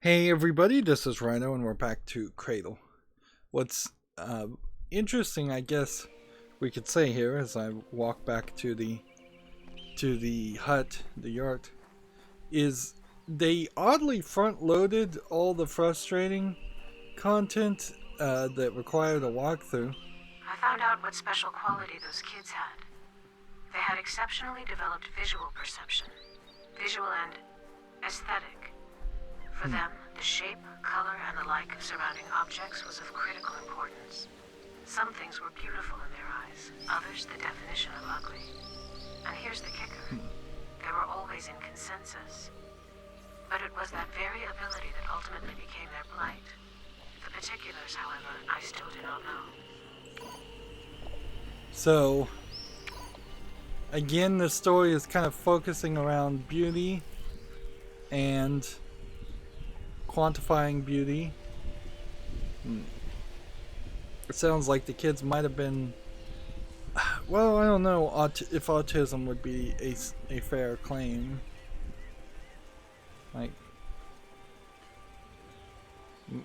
Hey everybody, this is Rydo and we're back to Cradle. What's interesting, I guess we could say here as I walk back to the hut, the yurt, is they oddly front-loaded all the frustrating content that required a walkthrough. I found out what special quality those kids had. They had exceptionally developed visual perception, visual and aesthetic. For them, the shape, color, and the like of surrounding objects was of critical importance. Some things were beautiful in their eyes, others the definition of ugly. And here's the kicker. They were always in consensus. But it was that very ability that ultimately became their blight. The particulars, however, I still do not know. So, again, the story is kind of focusing around beauty and quantifying beauty. It sounds like the kids might have been, well, I don't know if autism would be a fair claim. Like,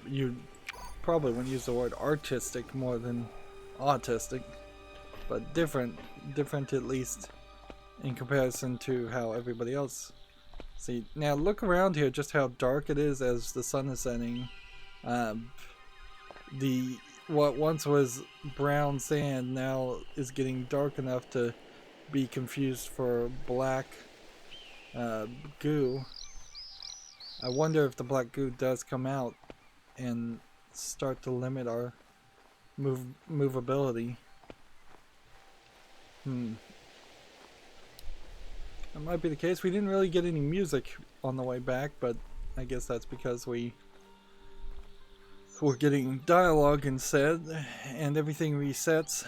you probably wouldn't use the word artistic more than autistic, but different at least in comparison to how everybody else. See, now look around here, just how dark it is as the sun is setting. What once was brown sand now is getting dark enough to be confused for black goo. I wonder if the black goo does come out and start to limit our movability. That might be the case. We didn't really get any music on the way back, but I guess that's because we're getting dialogue instead, and everything resets.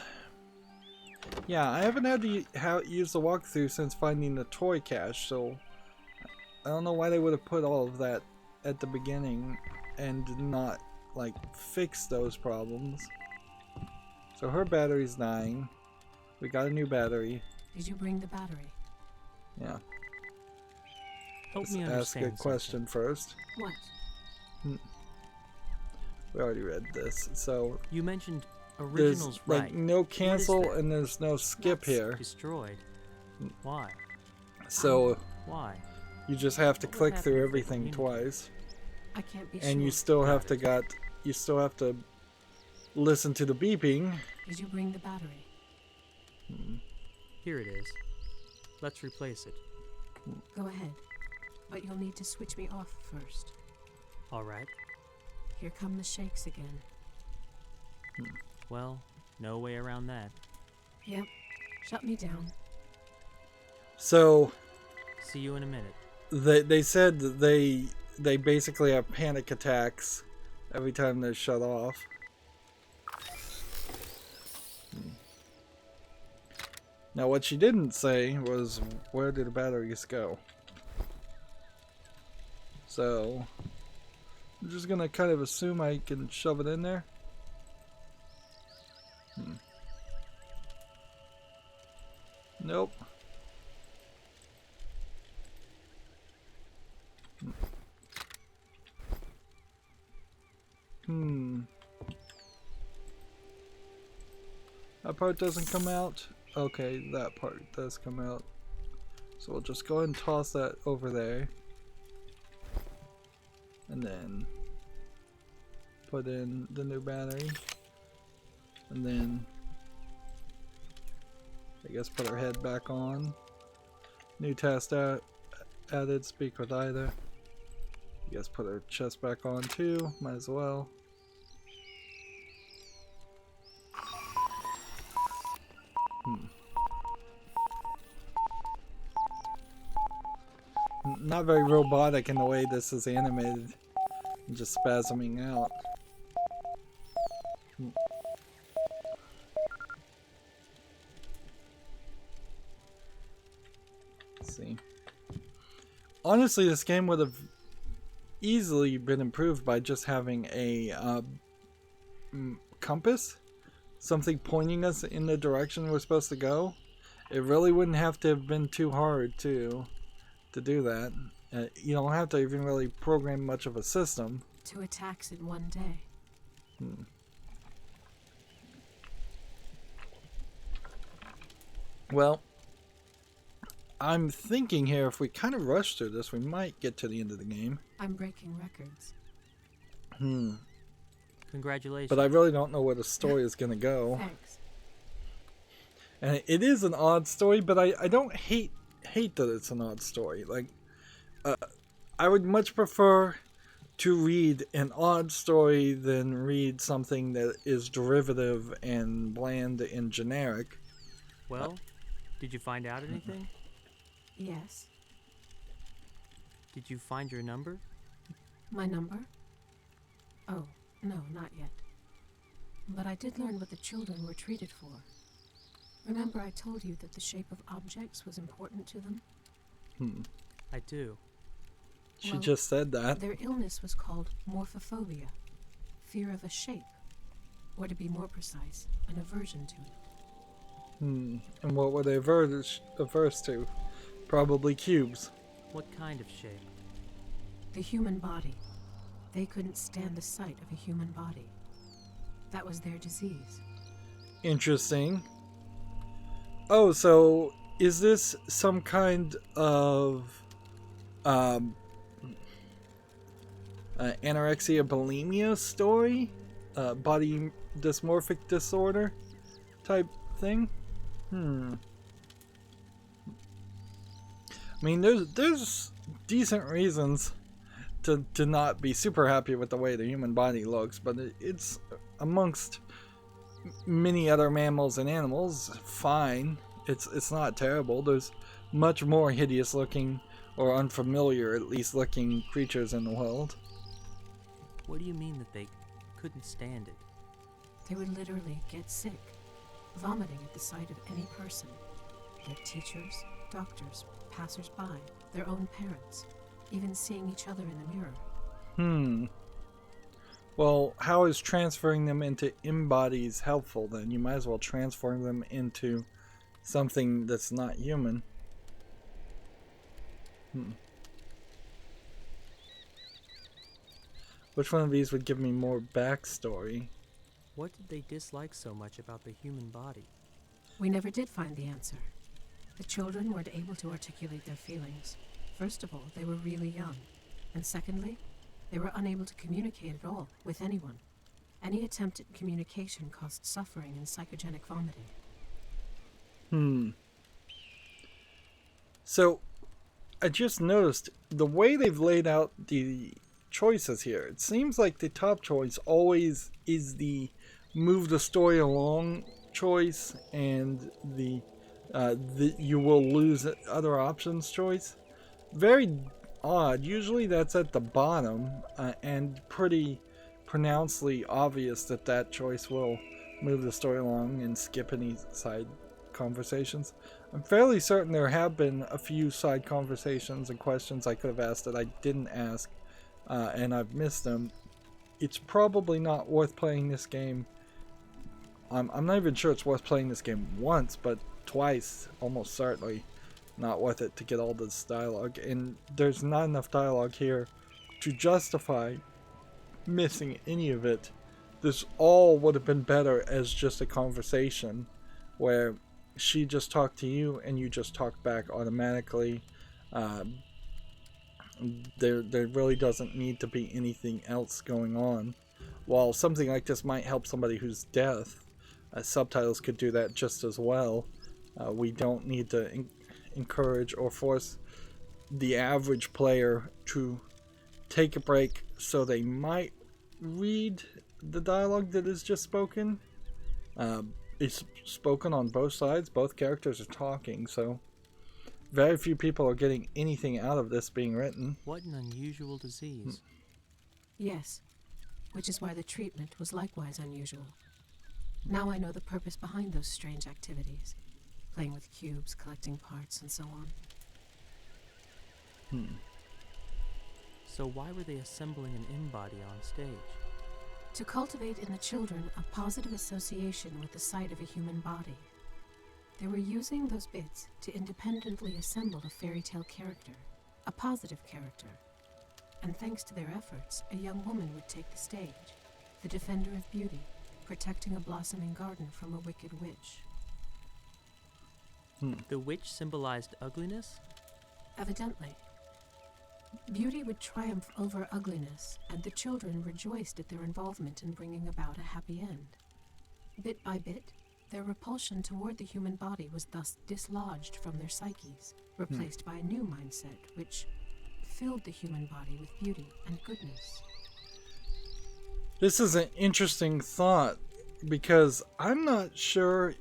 Yeah, I haven't had to use the walkthrough since finding the toy cache, so I don't know why they would have put all of that at the beginning and did not, like, fix those problems. So her battery's dying. We got a new battery. Did you bring the battery? Yeah. Help Let's me ask understand a question first. What? We already read this, so You mentioned there's originals, like right? no cancel that? and there's no skip That's here. Destroyed. Why? So Why? you just have to What would click happen through if they everything communicate? twice, I can't be and sure. you still have to Got you still have to listen to the beeping. Did you bring the battery? Here it is. Let's replace it. Go ahead. But you'll need to switch me off first. All right. Here come the shakes again. Well, no way around that. Yep. Shut me down. So See you in a minute. they said that they basically have panic attacks every time they're shut off. Now what she didn't say was where did the batteries go. So I'm just gonna kind of assume I can shove it in there. Nope. That part doesn't come out. Okay, that part does come out. So we'll just go ahead and toss that over there. And then put in the new battery. And then I guess put our head back on. New task added, speak with either. I guess put our chest back on too, might as well. Not very robotic in the way this is animated. Just spasming out. Let's see. Honestly, this game would have easily been improved by just having a compass, something pointing us in the direction we're supposed to go. It really wouldn't have to have been too hard to do that, You don't have to even really program much of a system. 2 attacks in one day. Well, I'm thinking here if we kind of rush through this, we might get to the end of the game. I'm breaking records. Congratulations. But I really don't know where the story is going to go. Thanks. And it is an odd story, but I don't hate that it's an odd story. Like, I would much prefer to read an odd story than read something that is derivative and bland and generic. Well, did you find out anything? Yes. Did you find your number? My number? Oh, no, not yet. But I did learn what the children were treated for. Remember I told you that the shape of objects was important to them? I do. She Well, just said that. Their illness was called morphophobia, fear of a shape, or to be more precise, an aversion to it. And what were they averse to? Probably cubes. What kind of shape? The human body. They couldn't stand the sight of a human body. That was their disease. Interesting. Oh, so is this some kind of anorexia bulimia story? Body dysmorphic disorder type thing? I mean, there's decent reasons to not be super happy with the way the human body looks, but it's amongst many other mammals and animals fine. It's not terrible. There's much more hideous looking or unfamiliar at least looking creatures in the world. What do you mean that they couldn't stand it? They would literally get sick, vomiting at the sight of any person. Their teachers, doctors, passers-by, their own parents, even seeing each other in the mirror. Well, how is transferring them into embodies helpful then? You might as well transform them into something that's not human. Which one of these would give me more backstory? What did they dislike so much about the human body? We never did find the answer. The children weren't able to articulate their feelings. First of all, they were really young. And secondly, they were unable to communicate at all with anyone. Any attempt at communication caused suffering and psychogenic vomiting. So, I just noticed the way they've laid out the choices here. It seems like the top choice always is the move the story along choice, and the you will lose other options choice. Very odd. Usually that's at the bottom, and pretty pronouncedly obvious that choice will move the story along and skip any side conversations. I'm fairly certain there have been a few side conversations and questions I could have asked that I didn't ask, and I've missed them. It's probably not worth playing this game. I'm not even sure it's worth playing this game once, but twice, almost certainly not worth it to get all this dialogue. And there's not enough dialogue here to justify missing any of it. This all would have been better as just a conversation where she just talked to you and you just talk back automatically. There really doesn't need to be anything else going on. While something like this might help somebody who's deaf, subtitles could do that just as well. We don't need to encourage or force the average player to take a break so they might read the dialogue that is just spoken. It's spoken on both sides. Both characters are talking, so very few people are getting anything out of this being written. What an unusual disease. Yes, which is why the treatment was likewise unusual. Now I know the purpose behind those strange activities. Playing with cubes, collecting parts, and so on. So why were they assembling an embody on stage? To cultivate in the children a positive association with the sight of a human body. They were using those bits to independently assemble a fairy tale character, a positive character. And thanks to their efforts, a young woman would take the stage, the defender of beauty, protecting a blossoming garden from a wicked witch. The witch symbolized ugliness? Evidently. Beauty would triumph over ugliness, and the children rejoiced at their involvement in bringing about a happy end. Bit by bit, their repulsion toward the human body was thus dislodged from their psyches, replaced by a new mindset which filled the human body with beauty and goodness. This is an interesting thought because I'm not sure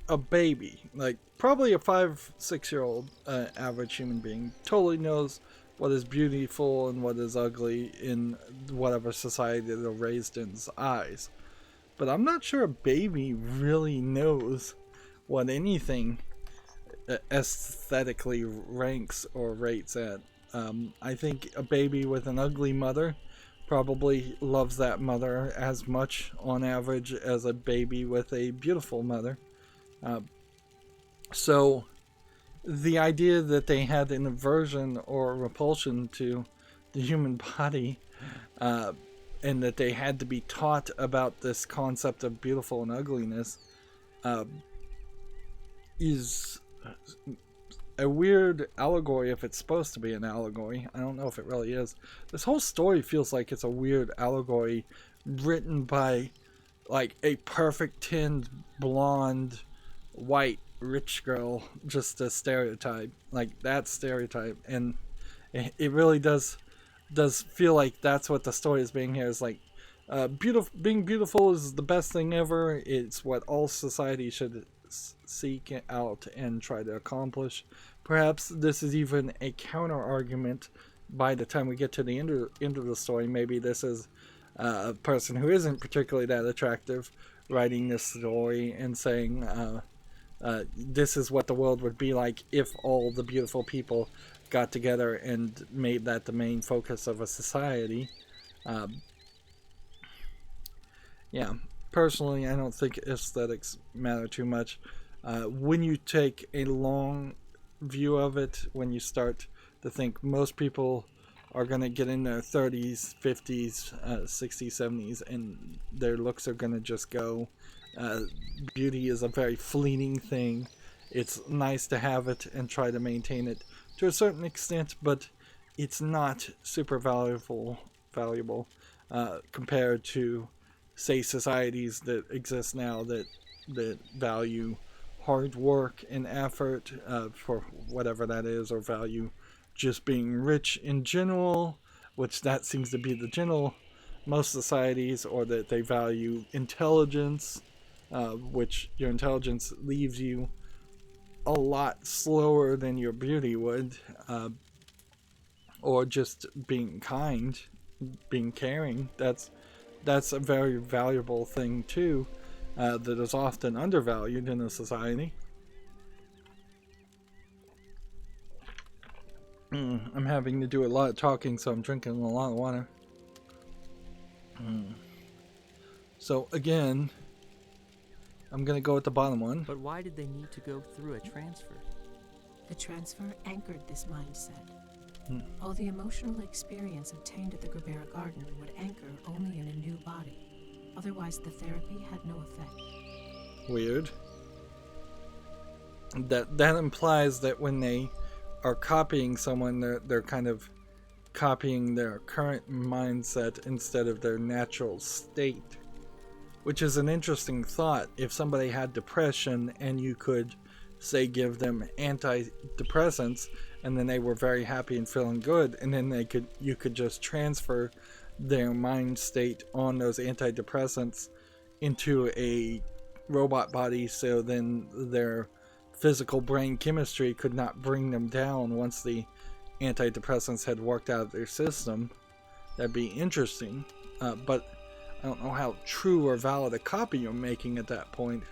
a baby, like probably a 5-6-year-old average human being, totally knows what is beautiful and what is ugly in whatever society they're raised in's eyes. But I'm not sure a baby really knows what anything aesthetically ranks or rates at. I think a baby with an ugly mother probably loves that mother as much on average as a baby with a beautiful mother. So the idea that they had an aversion or repulsion to the human body, and that they had to be taught about this concept of beautiful and ugliness, is a weird allegory if it's supposed to be an allegory. I don't know if it really is. This whole story feels like it's a weird allegory written by like a perfect tinned blonde white rich girl, just a stereotype, like that stereotype. And it really does feel like that's what the story is being here, is like being beautiful is the best thing ever. It's what all society should seek out and try to accomplish. Perhaps this is even a counter argument by the time we get to the end of the story. Maybe this is a person who isn't particularly that attractive writing this story and saying this is what the world would be like if all the beautiful people got together and made that the main focus of a society. Yeah, personally, I don't think aesthetics matter too much. When you take a long view of it, when you start to think most people are going to get in their 30s, 50s, 60s, 70s, and their looks are going to just go. Beauty is a very fleeting thing. It's nice to have it and try to maintain it to a certain extent, but it's not super valuable compared to, say, societies that exist now that value hard work and effort for whatever that is, or value just being rich in general, which that seems to be the general most societies, or that they value intelligence, which your intelligence leaves you a lot slower than your beauty would, or just being kind, being caring. That's a very valuable thing too, that is often undervalued in a society. I'm having to do a lot of talking, so I'm drinking a lot of water. So again, I'm gonna go with the bottom one. But why did they need to go through a transfer? The transfer anchored this mindset. All the emotional experience obtained at the Grabera Garden would anchor only in a new body. Otherwise, the therapy had no effect. Weird. That implies that when they are copying someone, they're kind of copying their current mindset instead of their natural state. Which is an interesting thought. If somebody had depression and you could, say, give them antidepressants, and then they were very happy and feeling good, and then you could just transfer their mind state on those antidepressants into a robot body, so then their physical brain chemistry could not bring them down once the antidepressants had worked out of their system. That'd be interesting, but I don't know how true or valid a copy you're making at that point.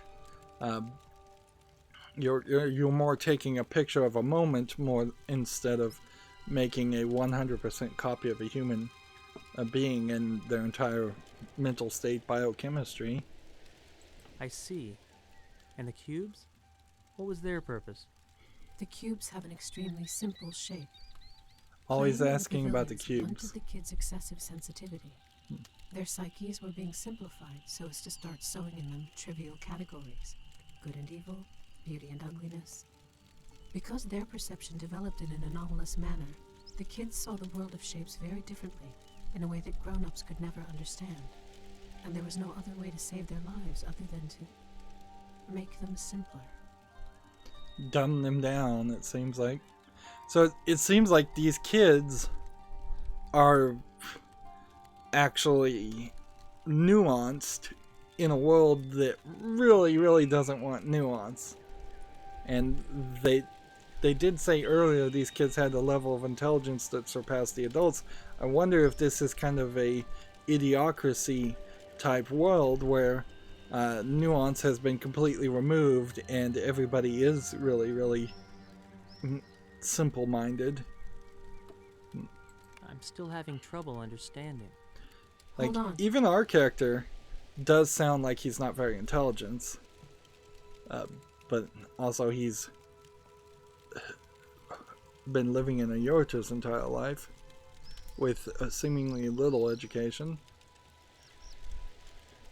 You're more taking a picture of a moment more, instead of making a 100% copy of a human being and their entire mental state biochemistry. I see. And the cubes? What was their purpose? The cubes have an extremely simple shape. Always Playing with asking about the villains cubes. blunted the kids' excessive sensitivity. Their psyches were being simplified so as to start sewing in them trivial categories: good and evil, beauty and ugliness. Because their perception developed in an anomalous manner, the kids saw the world of shapes very differently, in a way that grown-ups could never understand. And there was no other way to save their lives other than to make them simpler. Dumb them down, it seems like. So it seems like these kids are actually nuanced in a world that really, really doesn't want nuance. And they did say earlier these kids had a level of intelligence that surpassed the adults. I wonder if this is kind of a idiocracy type world where nuance has been completely removed and everybody is really, really simple-minded. I'm still having trouble understanding. Like, Hold on. even our character does sound like he's not very intelligent. But also he's been living in a yurt his entire life with seemingly little education.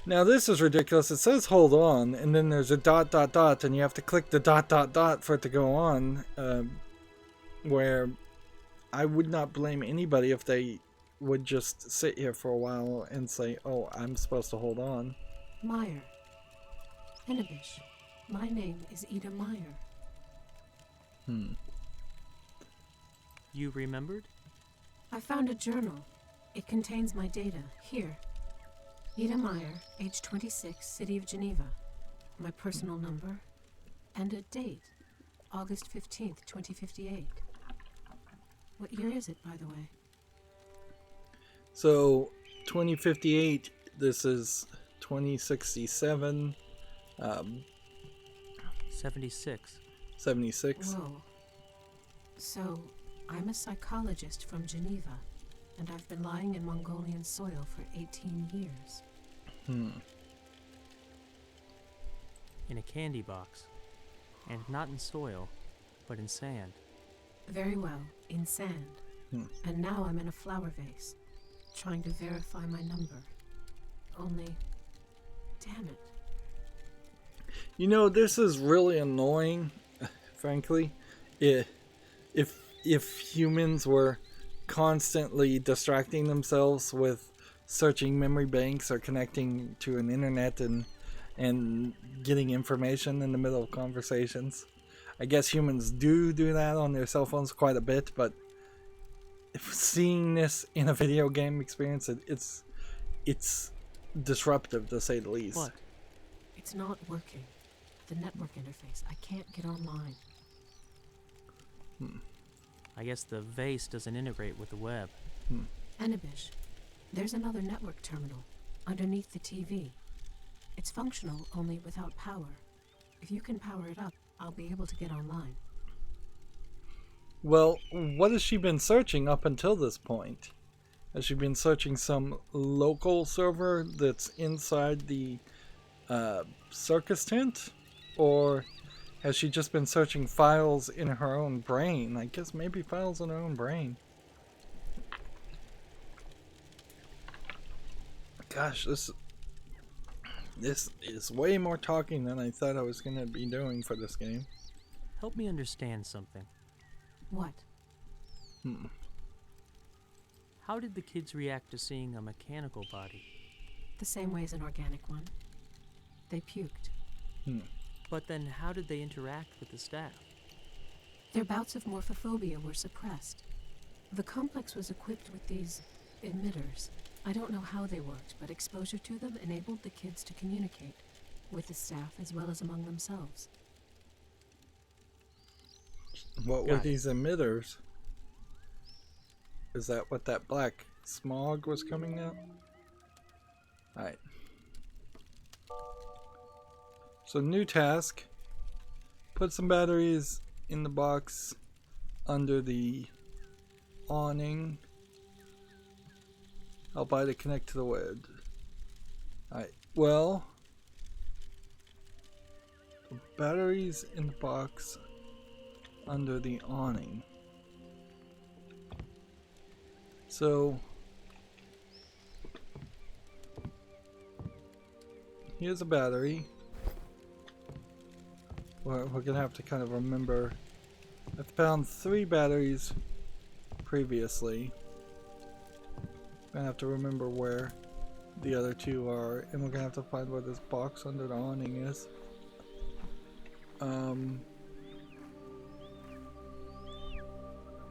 Now this is ridiculous. It says hold on, and then there's a ... and you have to click the ... for it to go on, where I would not blame anybody if they would just sit here for a while and say, oh, I'm supposed to hold on. Meyer. Hennebish. My name is Ida Meyer. You remembered? I found a journal. It contains my data. Here. Ida Meyer, age 26, City of Geneva. My personal number. And a date. August 15th, 2058. What year is it, by the way? So 2058, this is 2067, 76. 76. Whoa. So, I'm a psychologist from Geneva, and I've been lying in Mongolian soil for 18 years. In a candy box. And not in soil, but in sand. Very well, in sand. And now I'm in a flower vase, trying to verify my number. Only, damn it. You know, this is really annoying, frankly. If humans were constantly distracting themselves with searching memory banks or connecting to an internet and getting information in the middle of conversations. I guess humans do that on their cell phones quite a bit, but if seeing this in a video game experience, it's disruptive to say the least. What? It's not working. The network interface. I can't get online. I guess the vase doesn't integrate with the web. Hennebish, there's another network terminal underneath the TV. It's functional, only without power. If you can power it up, I'll be able to get online. Well, what has she been searching up until this point? Has she been searching some local server that's inside the circus tent? Or has she just been searching files in her own brain? I guess maybe files in her own brain. Gosh, this is way more talking than I thought I was going to be doing for this game. Help me understand something. What? How did the kids react to seeing a mechanical body? The same way as an organic one. They puked. But then how did they interact with the staff? Their bouts of morphophobia were suppressed. The complex was equipped with these emitters. I don't know how they worked, but exposure to them enabled the kids to communicate with the staff as well as among themselves. What were Got it. these emitters? Is that what that black smog was coming out? Alright. So new task. Put some batteries in the box under the awning. I'll buy to connect to the web. Alright, well, the batteries in the box under the awning. So here's a battery. We're gonna have to kind of remember. I've found 3 batteries previously. Gonna have to remember where the other 2 are, and we're gonna have to find where this box under the awning is.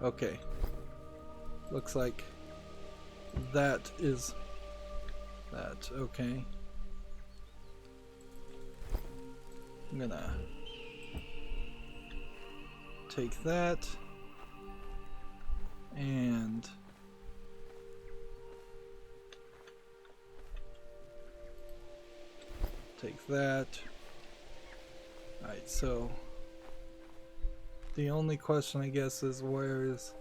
Okay. Looks like that is that. Okay. I'm gonna take that and take that. Alright, so the only question I guess is where is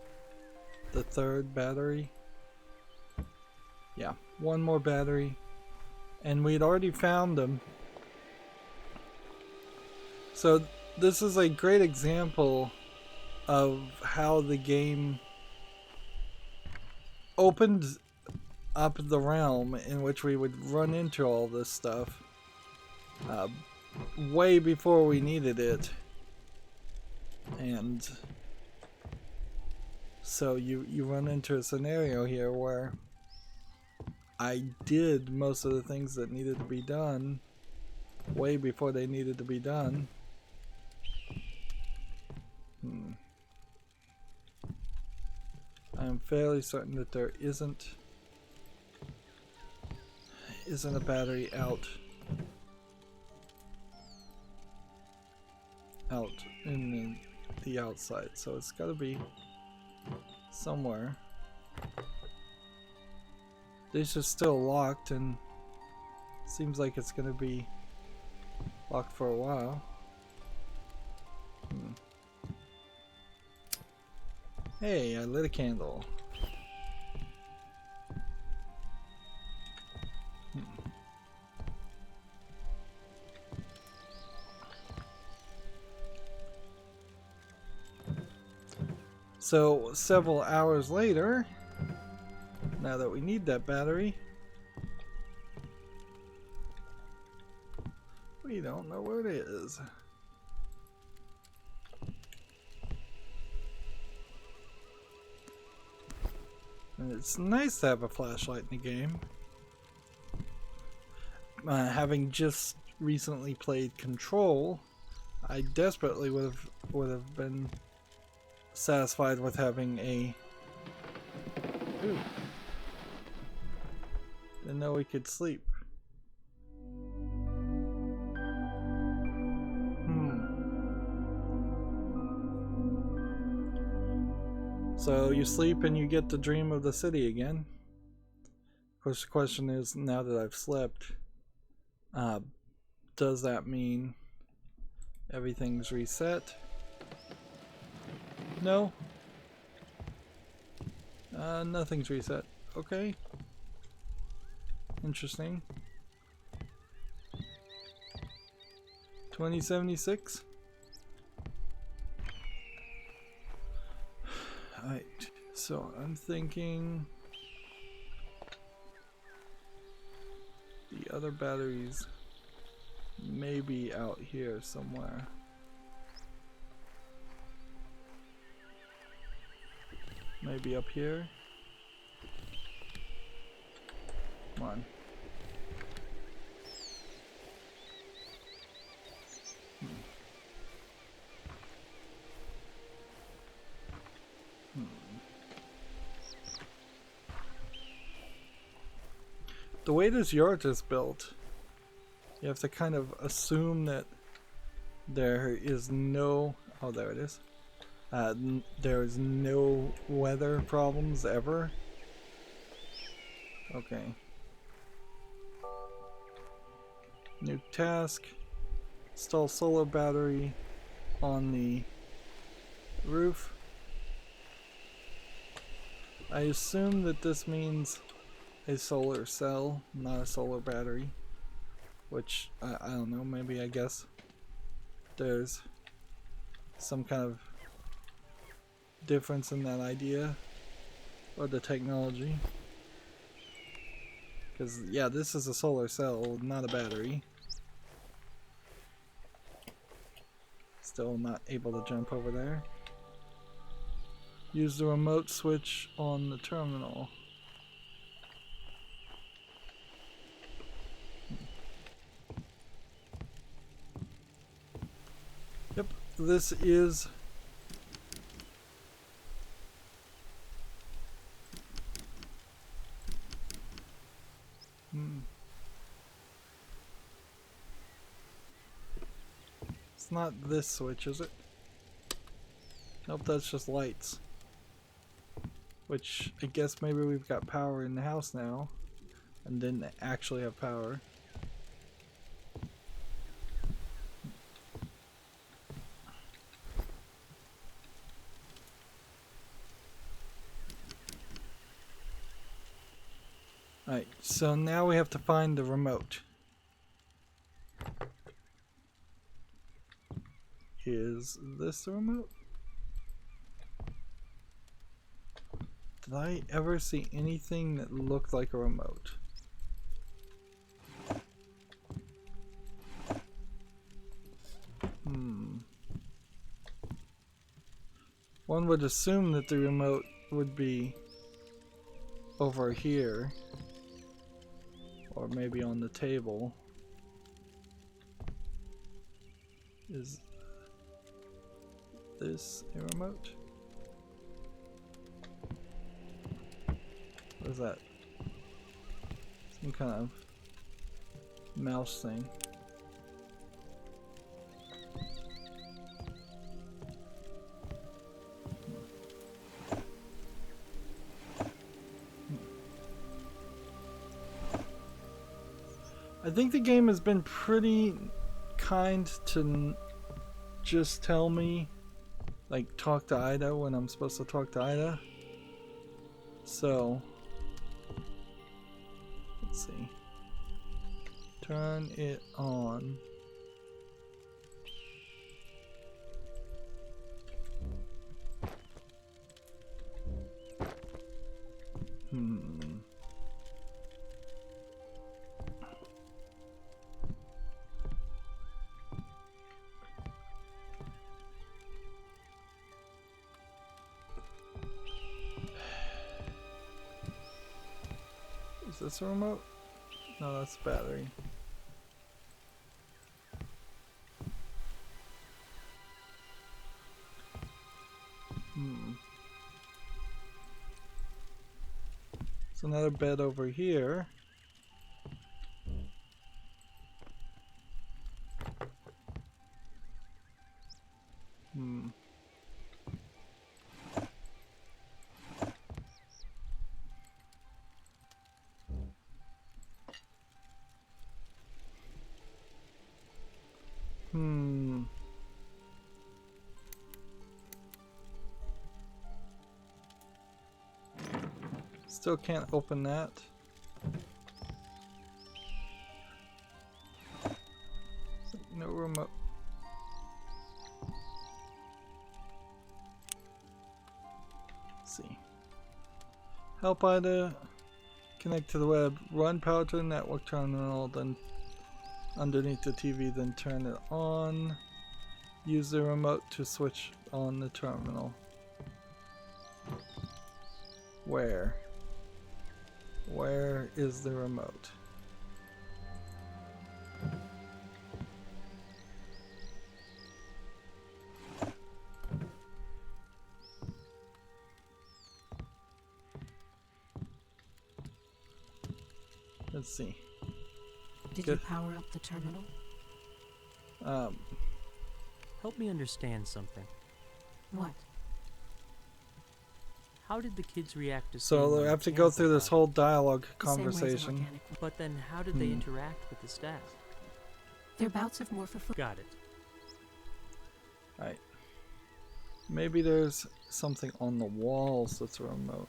the 3rd battery? Yeah, 1 more battery, and we'd already found them. So this is a great example of how the game opened up the realm in which we would run into all this stuff way before we needed it. And so you run into a scenario here where I did most of the things that needed to be done way before they needed to be done. I'm fairly certain that there isn't a battery out in the outside, so it's got to be somewhere. This is still locked, and seems like it's going to be locked for a while. Hey, I lit a candle. So, several hours later, now that we need that battery, we don't know where it is. And it's nice to have a flashlight in the game. Having just recently played Control, I desperately would have been satisfied with having a. Ooh. Didn't know we could sleep. So you sleep and you get to dream of the city again. Of course, the question is, now that I've slept, does that mean everything's reset? No. Nothing's reset. Okay. Interesting. 2076. Alright, so I'm thinking the other batteries may be out here somewhere. Maybe up here. Come on. The way this yurt is built, you have to kind of assume that there is no... Oh, there it is. There is no weather problems ever. Okay. New task. Install solar battery on the roof. I assume that this means a solar cell, not a solar battery. Which, I don't know, maybe I guess there's some kind of difference in that idea. or the technology. Because, yeah, this is a solar cell, not a battery. Still not able to jump over there. Use the remote switch on the terminal. Yep, this is... It's not this switch, is it? Nope, that's just lights. Which, I guess maybe we've got power in the house now. And didn't actually have power. Alright, so now we have to find the remote. Is this the remote? Did I ever see anything that looked like a remote? One would assume that the remote would be over here. Or maybe on the table. Is this a remote? What is that? Some kind of mouse thing. I think the game has been pretty kind to just tell me, like, talk to Ida when I'm supposed to talk to Ida. So, let's see. Turn it on. Is this a remote? No, that's the battery. There's another bed over here. Still can't open that. No remote. Let's see. Help Ida connect to the web. Run power to the network terminal, then underneath the TV, then turn it on. Use the remote to switch on the terminal. Where? Where is the remote? Let's see. Did you power up the terminal? Help me understand something. What? How did the kids react to So seeing they the have to go through this mechanical whole dialogue The same way as an conversation. organic one. But then how did they interact with the staff? Their bouts of morphophobia. Got it. Right. Maybe there's something on the walls that's a remote.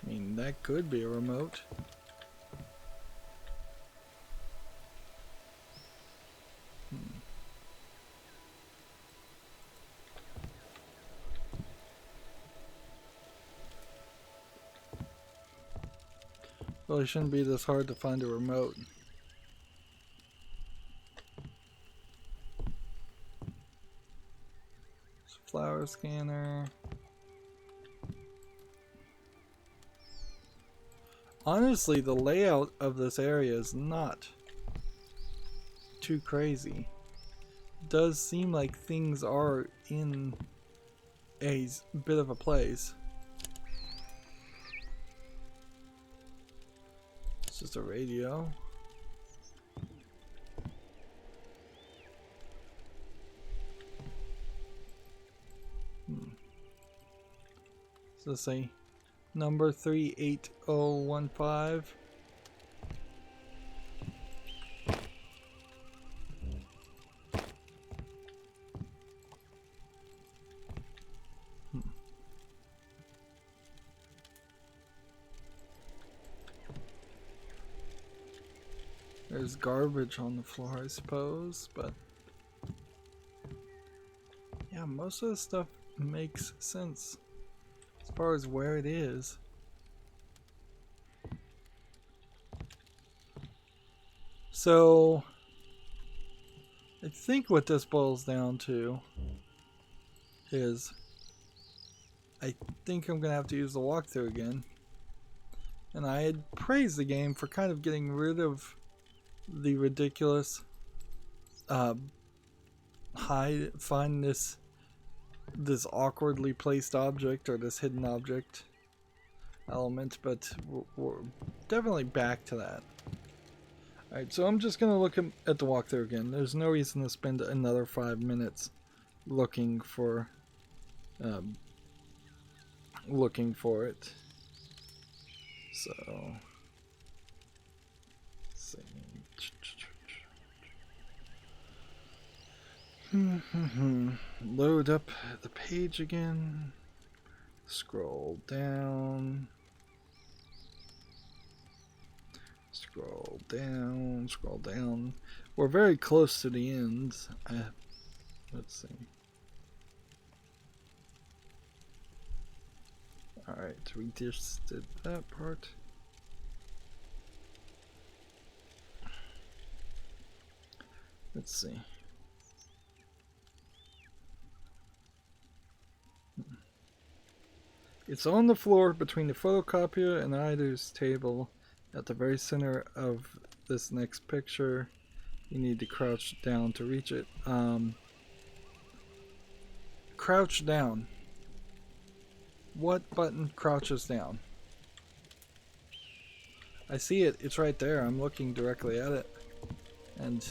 I mean, that could be a remote. Well, it shouldn't be this hard to find a remote. Flower scanner. Honestly, the layout of this area is not too crazy. It does seem like things are in a bit of a place. It's just a radio. So say number 38015. There's garbage on the floor, I suppose, but yeah, most of the stuff makes sense as far as where it is. So I think what this boils down to is I think I'm gonna have to use the walkthrough again. And I had praised the game for kind of getting rid of the ridiculous find this awkwardly placed object or this hidden object element, but we're definitely back to that. Alright, so I'm just gonna look at the walkthrough again. There's no reason to spend another 5 minutes looking for it. So let's see. Load up the page again. Scroll down. Scroll down. Scroll down. We're very close to the end. Let's see. Alright, we just did that part. Let's see. It's on the floor between the photocopier and Rydo's table at the very center of this next picture. You need to crouch down to reach it. Crouch down. What button crouches down? I see it. It's right there. I'm looking directly at it. And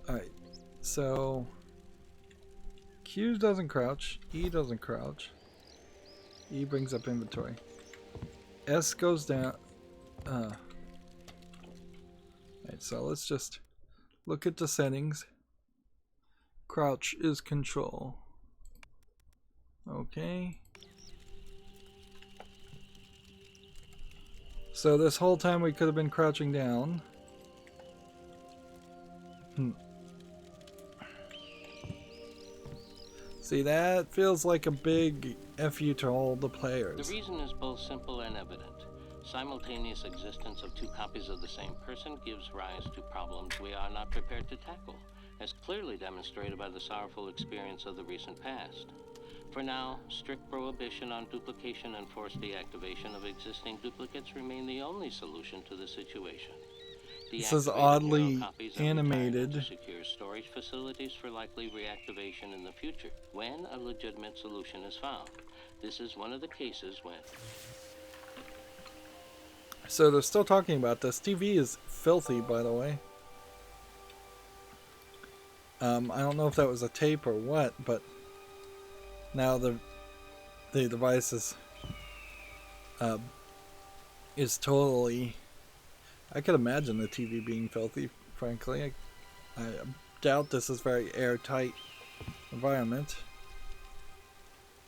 alright. So Q doesn't crouch. E doesn't crouch. E brings up inventory. S goes down. Alright, so let's just look at the settings. Crouch is control. Okay. So this whole time we could have been crouching down. See, that feels like a big F you to all the players. The reason is both simple and evident. Simultaneous existence of two copies of the same person gives rise to problems we are not prepared to tackle, as clearly demonstrated by the sorrowful experience of the recent past. For now, strict prohibition on duplication and forced deactivation of existing duplicates remain the only solution to the situation. This is oddly animated. To secure storage facilities for likely reactivation in the future, when a legitimate solution is found. This is one of the cases when... So they're still talking about this. TV is filthy, by the way. I don't know if that was a tape or what, but now the device is totally... I could imagine the TV being filthy, frankly. I doubt this is very airtight environment.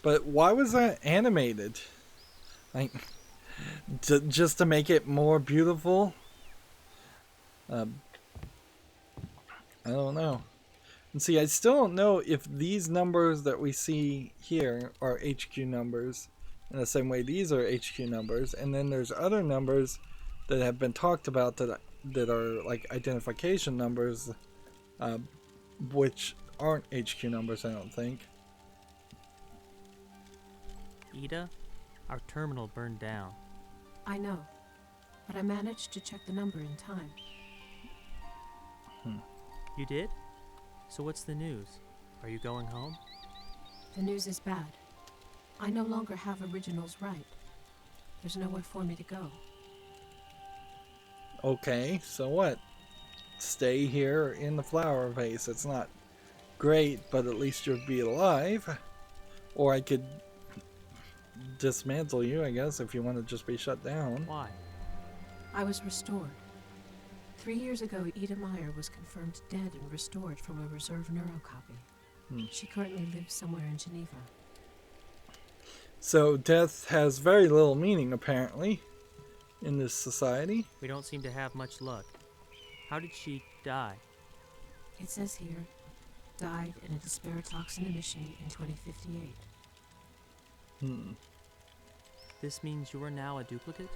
But why was that animated? Like, just to make it more beautiful? I don't know. And see, I still don't know if these numbers that we see here are HQ numbers in the same way these are HQ numbers, and then there's other numbers that have been talked about that are like identification numbers, which aren't HQ numbers, I don't think. Ida, our terminal burned down. I know, but I managed to check the number in time. You did? So what's the news? Are you going home? The news is bad. I no longer have originals right. There's nowhere for me to go. Okay, so what? Stay here in the flower vase. It's not great, but at least you'll be alive. Or I could dismantle you, I guess, if you want to just be shut down. Why? I was restored. 3 years ago, Ida Meyer was confirmed dead and restored from a reserve neurocopy. She currently lives somewhere in Geneva. So death has very little meaning, apparently, in this society. We don't seem to have much luck. How did she die? It says here, died in a disparatoxin emission in 2058. This means you're now a duplicate?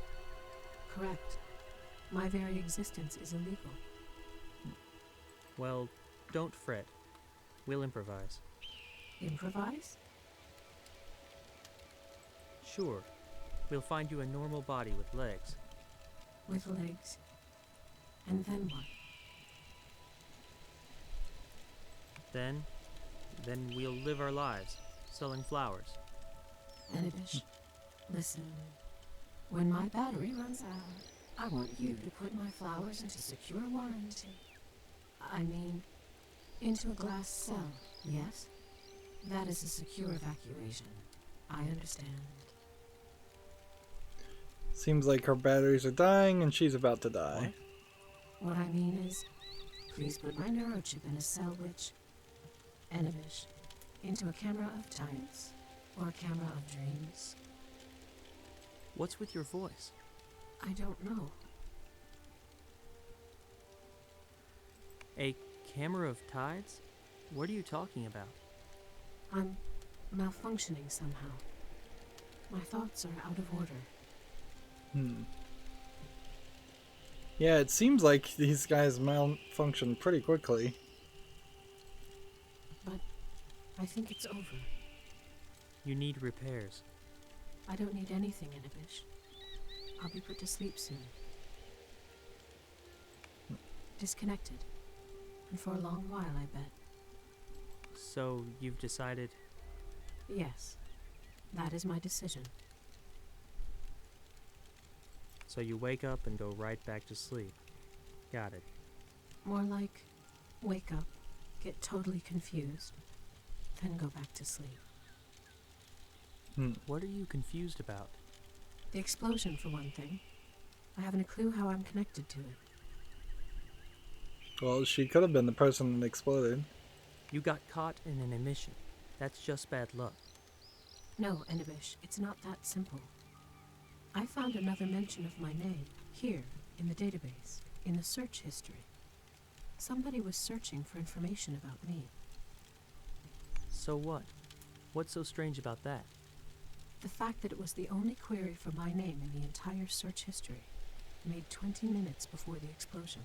Correct. My very existence is illegal. Well, don't fret. We'll improvise. Improvise? Sure. We'll find you a normal body with legs. With legs. And then what? Then we'll live our lives, selling flowers. Enibish, listen. When my battery runs out, I want you to put my flowers into secure warranty. I mean, into a glass cell, yes? That is a secure evacuation. I understand. Seems like her batteries are dying and she's about to die. What I mean is, please put my neurochip in a cell which, Enibish, into a camera of giants, or a camera of dreams. What's with your voice? I don't know. A camera of tides? What are you talking about? I'm malfunctioning somehow. My thoughts are out of order. Yeah, it seems like these guys malfunction pretty quickly. But I think it's over. You need repairs. I don't need anything, Enibish. I'll be put to sleep soon. Disconnected. And for a long while, I bet. So you've decided... Yes. That is my decision. So you wake up and go right back to sleep. Got it. More like, wake up, get totally confused, then go back to sleep. What are you confused about? The explosion, for one thing. I haven't a clue how I'm connected to it. Well, she could have been the person that exploded. You got caught in an emission. That's just bad luck. No, Enibish, it's not that simple. I found another mention of my name, here, in the database, in the search history. Somebody was searching for information about me. So what? What's so strange about that? The fact that it was the only query for my name in the entire search history, made 20 minutes before the explosion.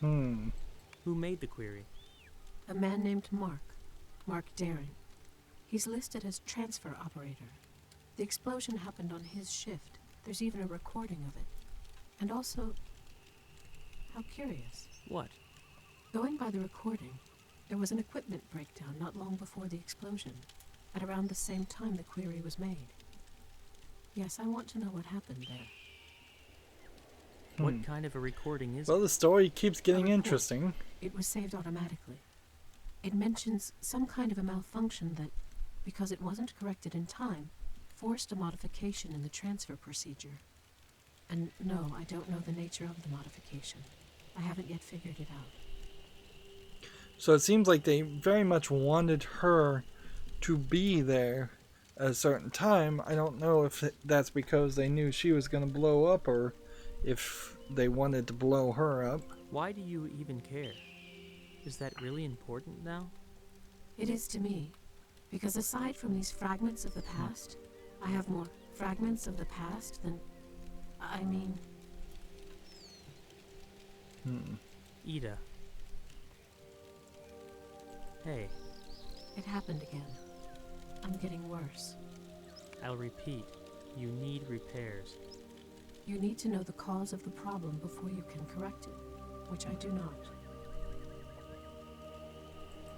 Who made the query? A man named Mark Daring. He's listed as transfer operator. The explosion happened on his shift. There's even a recording of it. And also, how curious. What? Going by the recording, there was an equipment breakdown not long before the explosion, at around the same time the query was made. Yes, I want to know what happened there. What kind of a recording is Well, it? the story keeps getting report. interesting. It was saved automatically. It mentions some kind of a malfunction that, because it wasn't corrected in time, forced a modification in the transfer procedure. And no, I don't know the nature of the modification. I haven't yet figured it out. So it seems like they very much wanted her to be there at a certain time. I don't know if that's because they knew she was going to blow up or if they wanted to blow her up. Why do you even care? Is that really important now? It is to me, because aside from these fragments of the past, I have more fragments of the past than... I mean... Ida. Hey, It happened again. I'm getting worse. I'll repeat. You need repairs. You need to know the cause of the problem before you can correct it, which I do not.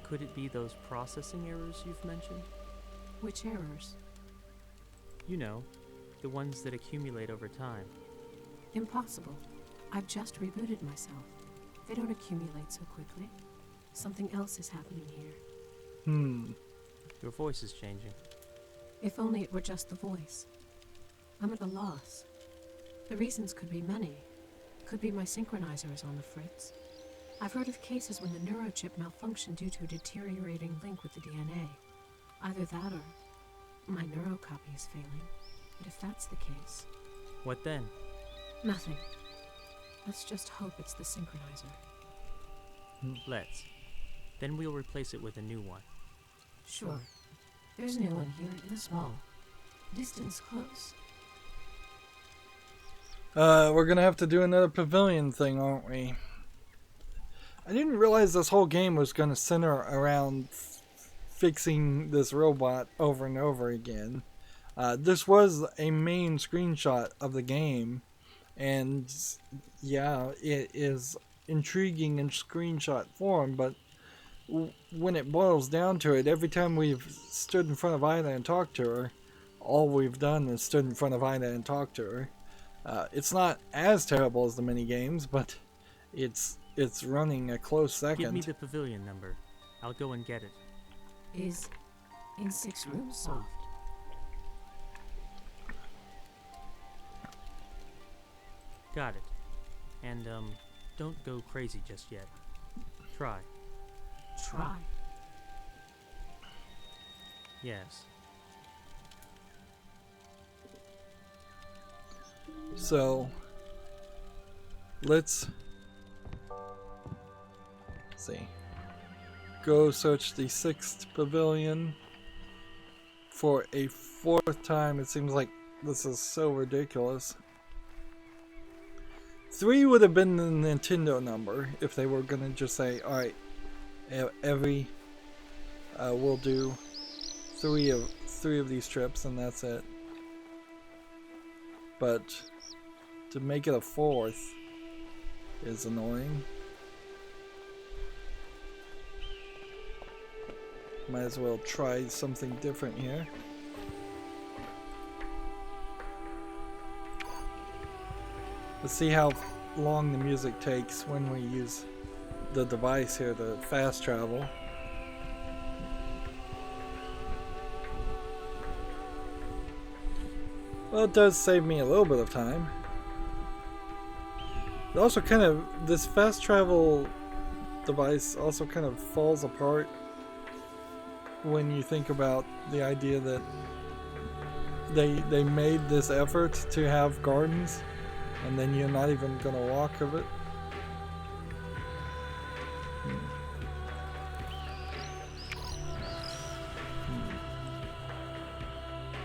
Could it be those processing errors you've mentioned? Which errors? You know, the ones that accumulate over time. Impossible. I've just rebooted myself. They don't accumulate so quickly. Something else is happening here. Your voice is changing. If only it were just the voice. I'm at a loss. The reasons could be many. Could be my synchronizer is on the fritz. I've heard of cases when the neurochip malfunctioned due to a deteriorating link with the DNA. Either that or my neurocopy is failing. But if that's the case... What then? Nothing. Let's just hope it's the synchronizer. Let's. Then we'll replace it with a new one. Sure. There's no one here in the small. Distance close. We're gonna have to do another pavilion thing, aren't we? I didn't realize this whole game was gonna center around fixing this robot over and over again. This was a main screenshot of the game, and yeah, it is intriguing in screenshot form, but when it boils down to it, every time we've stood in front of Ida and talked to her, all we've done is stood in front of Ida and talked to her. It's not as terrible as the mini games, but it's running a close second. Give me the pavilion number. I'll go and get it. Is in 6 rooms soft. Got it. And, don't go crazy just yet. Try. Try. Yes. So, let's see. Go search the 6th pavilion for a 4th time. It seems like this is so ridiculous. 3 would have been the Nintendo number if they were gonna just say, alright, we'll do three of these trips and that's it. But to make it a 4th is annoying. Might as well try something different here. Let's see how long the music takes when we use the device here to fast travel. Well, it does save me a little bit of time. It also kind of, this fast travel device also kind of falls apart when you think about the idea that they made this effort to have gardens and then you're not even gonna walk of it.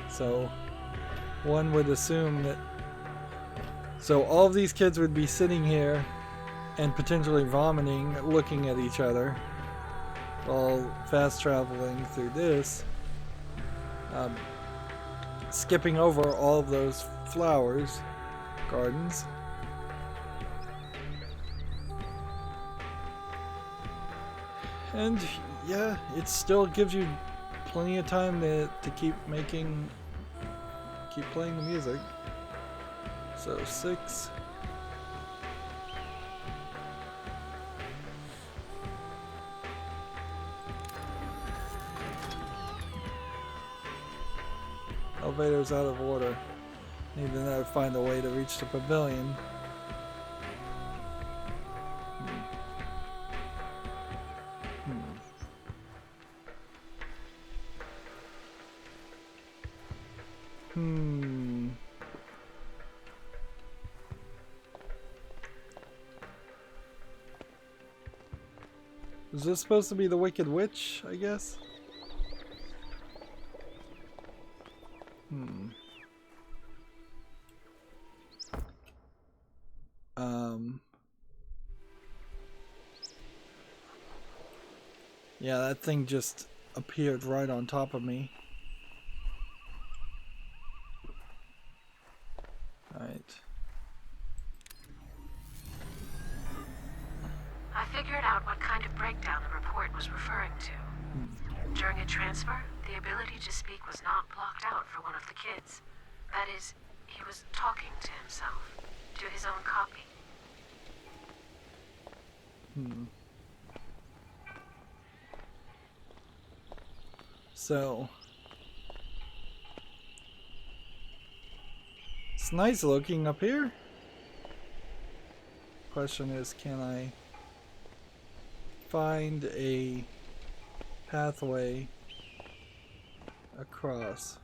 So one would assume that, so all of these kids would be sitting here and potentially vomiting, looking at each other while fast traveling through this, skipping over all of those flowers, gardens. And yeah, it still gives you plenty of time to keep playing the music. So 6. Elevator's out of order. Need to now find a way to reach the pavilion. Is this supposed to be the Wicked Witch, I guess? Yeah, that thing just appeared right on top of me. Alright. I figured out what kind of breakdown the report was referring to. During a transfer, the ability to speak was not blocked out for one of the kids. That is, he was talking to himself, to his own copy. So, it's nice looking up here. Question is, can I find a pathway across?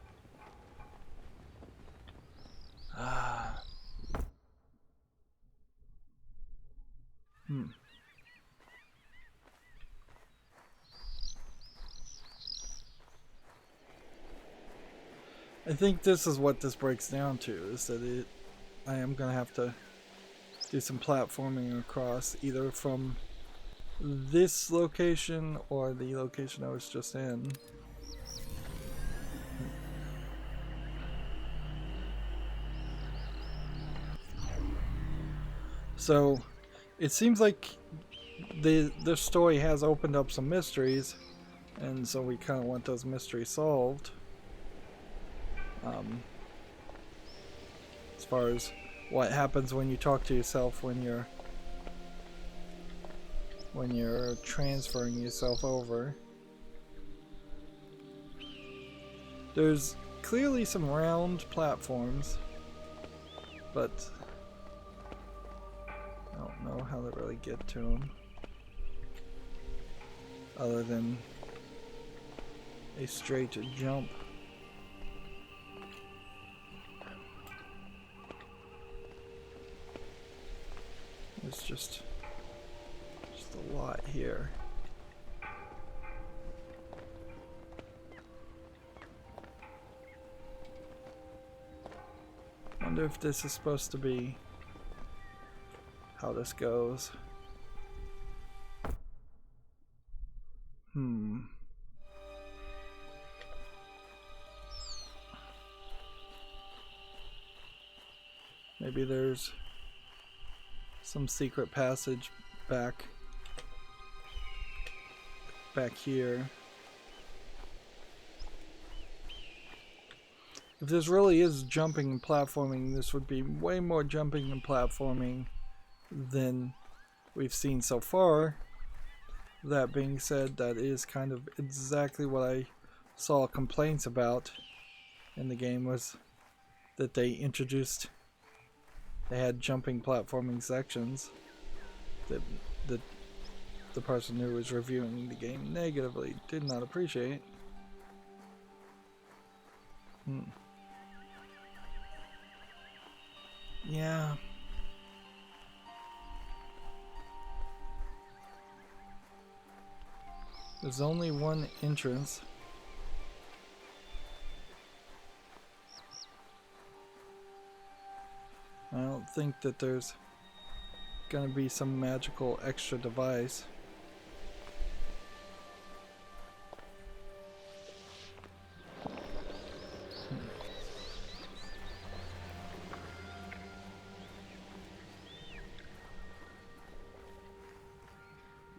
I think this is what this breaks down to, is that I am going to have to do some platforming across, either from this location or the location I was just in. So it seems like the story has opened up some mysteries, and so we kind of want those mysteries solved. As far as what happens when you talk to yourself when you're transferring yourself over. There's clearly some round platforms, but I don't know how to really get to them other than a straight jump. There's just a lot here. Wonder if this is supposed to be how this goes. Maybe there's some secret passage back here. If this really is jumping and platforming, this would be way more jumping and platforming than we've seen so far. That being said, that is kind of exactly what I saw complaints about in the game, was that they had jumping platforming sections that the person who was reviewing the game negatively did not appreciate. Yeah. There's only one entrance. I don't think that there's gonna be some magical extra device.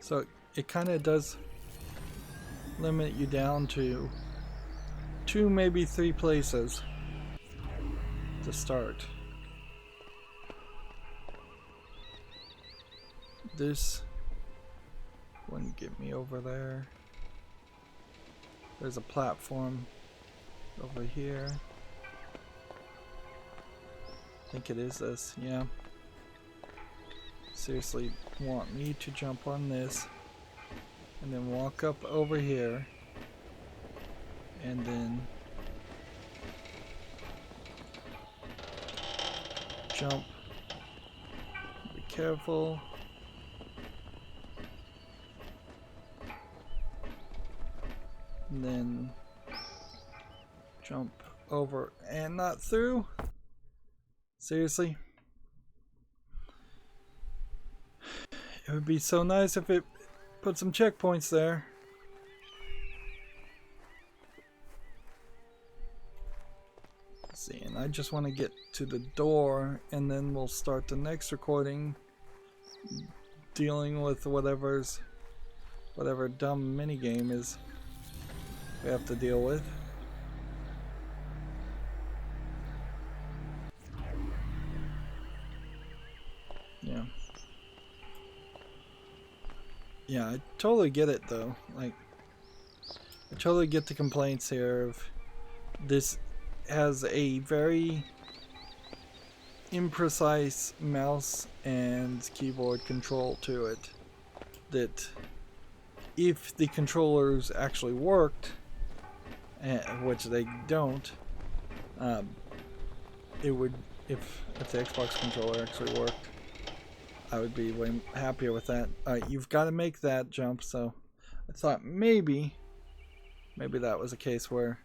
So it kind of does limit you down to 2, maybe 3 places to start. This wouldn't get me over there. There's a platform over here. I think it is this, yeah. Seriously, want me to jump on this and then walk up over here and then jump. Be careful. And then jump over and not through. Seriously? It would be so nice if it put some checkpoints there. Let's see, and I just want to get to the door, and then we'll start the next recording dealing with whatever dumb minigame is we have to deal with. Yeah. Yeah, I totally get it though. Like, I totally get the complaints here of this has a very imprecise mouse and keyboard control to it. That if the controllers actually worked, which they don't, it would, if the Xbox controller actually worked, I would be way happier with that. Alright, you've got to make that jump, so I thought maybe that was a case where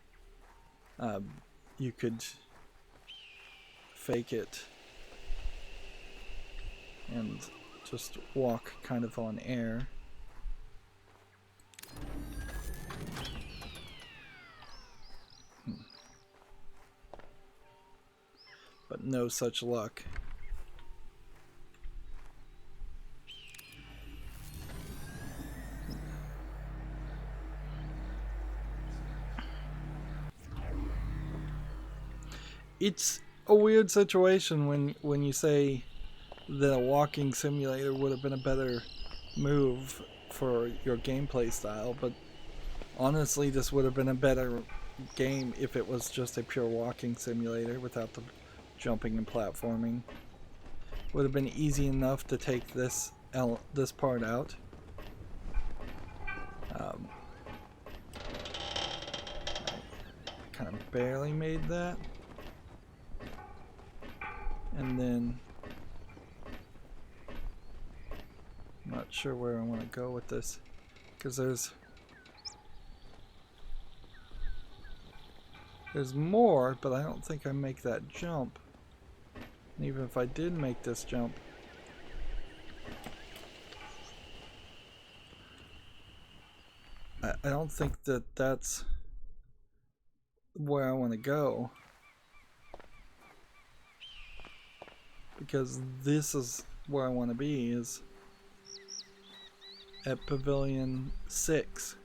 you could fake it and just walk kind of on air. But no such luck. It's a weird situation when you say that a walking simulator would have been a better move for your gameplay style, but honestly this would have been a better game if it was just a pure walking simulator without the jumping and platforming. Would have been easy enough to take this part out. I kind of barely made that. And then I'm not sure where I want to go with this, because there's more, but I don't think I make that jump. And even if I did make this jump, I don't think that's where I want to go. Because this is where I want to be, is at Pavilion 6.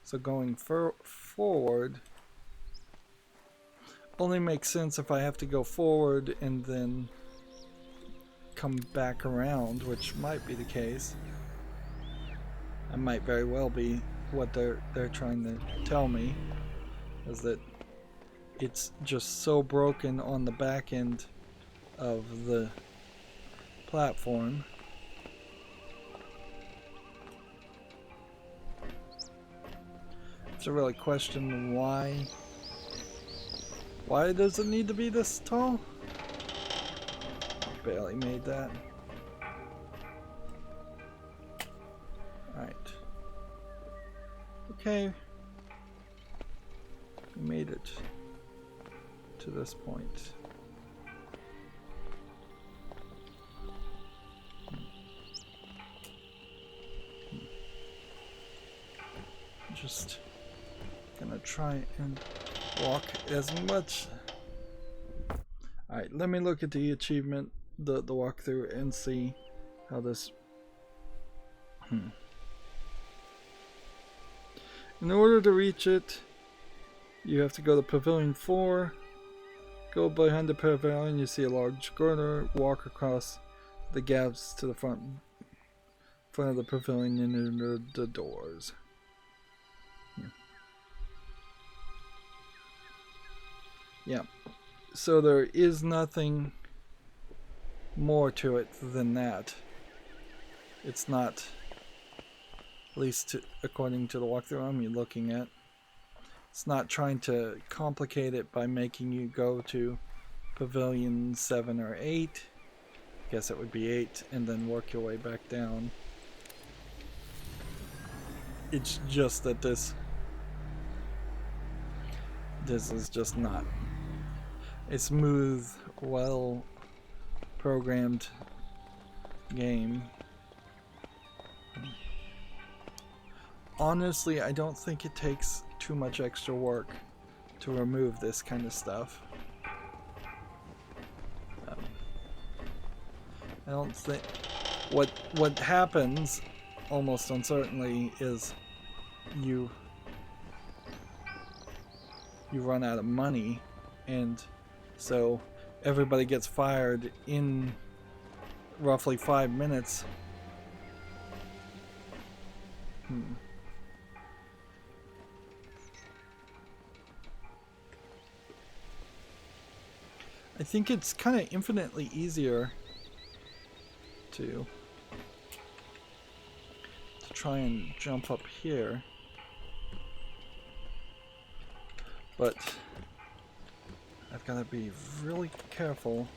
So going forward only makes sense if I have to go forward and then come back around, which might be the case. That might very well be what they're trying to tell me, is that it's just so broken on the back end of the platform. To really question why does it need to be this tall? Barely made that. Alright. Okay. We made it to this point. Just gonna try and walk as much. Alright, let me look at the achievement, the walkthrough, and see how this. In order to reach it, you have to go to Pavilion 4. Go behind the pavilion, you see a large girder, walk across the gaps to the front of the pavilion and enter the doors. Yeah, so there is nothing more to it than that. It's not, at least according to the walkthrough I'm looking at, it's not trying to complicate it by making you go to Pavilion 7 or 8. I guess it would be 8, and then work your way back down. It's just that this is just not a smooth, well programmed game. Honestly, I don't think it takes too much extra work to remove this kind of stuff. I don't think what happens almost uncertainly is you run out of money, and so everybody gets fired in roughly 5 minutes. I think it's kind of infinitely easier to try and jump up here, but I've got to be really careful.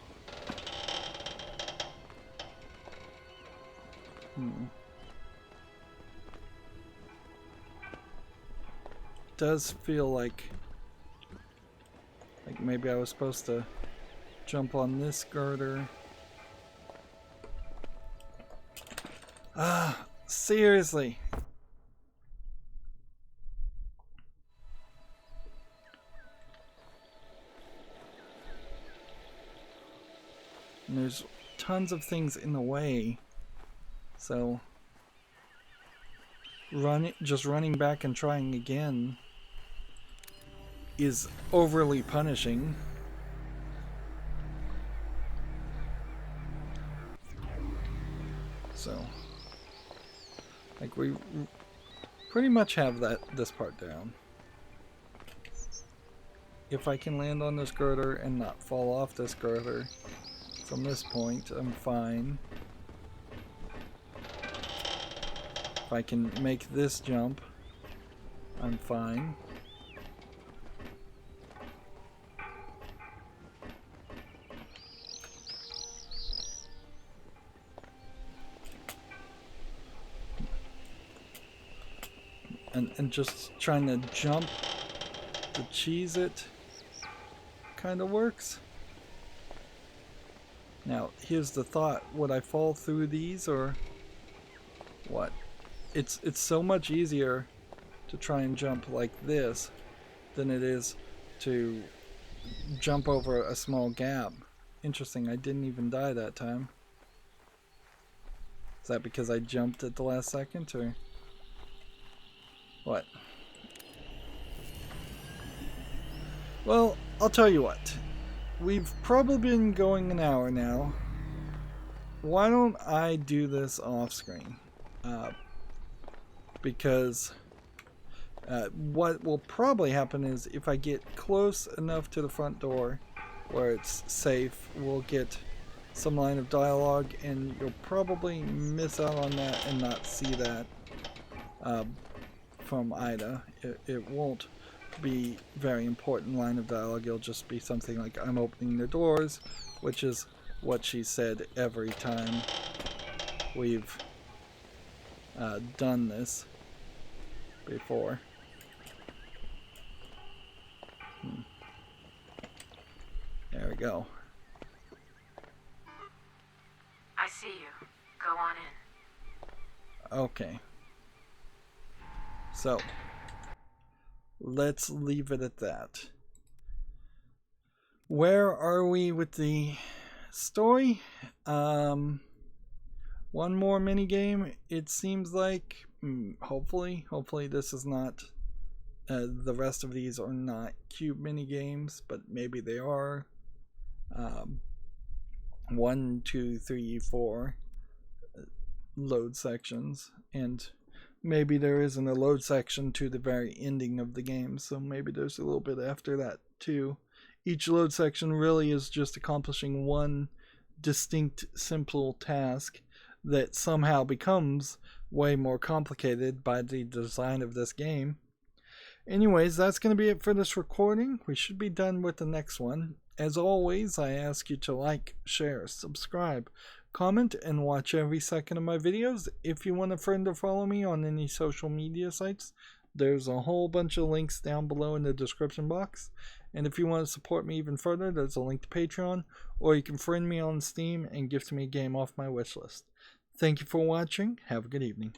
Does feel like maybe I was supposed to jump on this girder. Ah, seriously. And there's tons of things in the way, so just running back and trying again is overly punishing. So, like, we pretty much have this part down. If I can land on this girder and not fall off this girder from this point, I'm fine. If I can make this jump, I'm fine. And just trying to jump to cheese it kind of works. Now, here's the thought. Would I fall through these or what? It's so much easier to try and jump like this than it is to jump over a small gap. Interesting, I didn't even die that time. Is that because I jumped at the last second, or what? Well, I'll tell you what. We've probably been going an hour now. Why don't I do this off screen? Because what will probably happen is if I get close enough to the front door where it's safe, we'll get some line of dialogue, and you'll probably miss out on that and not see that from Ida. It won't be very important line of dialogue. It'll just be something like, I'm opening the doors, which is what she said every time we've done this before. There we go. I see you. Go on in. Okay. So, let's leave it at that. Where are we with the story? One more mini game. It seems like, hopefully this is not, the rest of these are not cube mini games, but maybe they are. 1, 2, 3, 4 load sections, and maybe there isn't a load section to the very ending of the game, so maybe there's a little bit after that too. Each load section really is just accomplishing one distinct simple task that somehow becomes way more complicated by the design of this game. Anyways, that's going to be it for this recording. We should be done with the next one. As always, I ask you to like, share, subscribe, comment, and watch every second of my videos. If you want a friend to follow me on any social media sites, there's a whole bunch of links down below in the description box. And if you want to support me even further, there's a link to Patreon, or you can friend me on Steam and gift me a game off my wishlist. Thank you for watching. Have a good evening.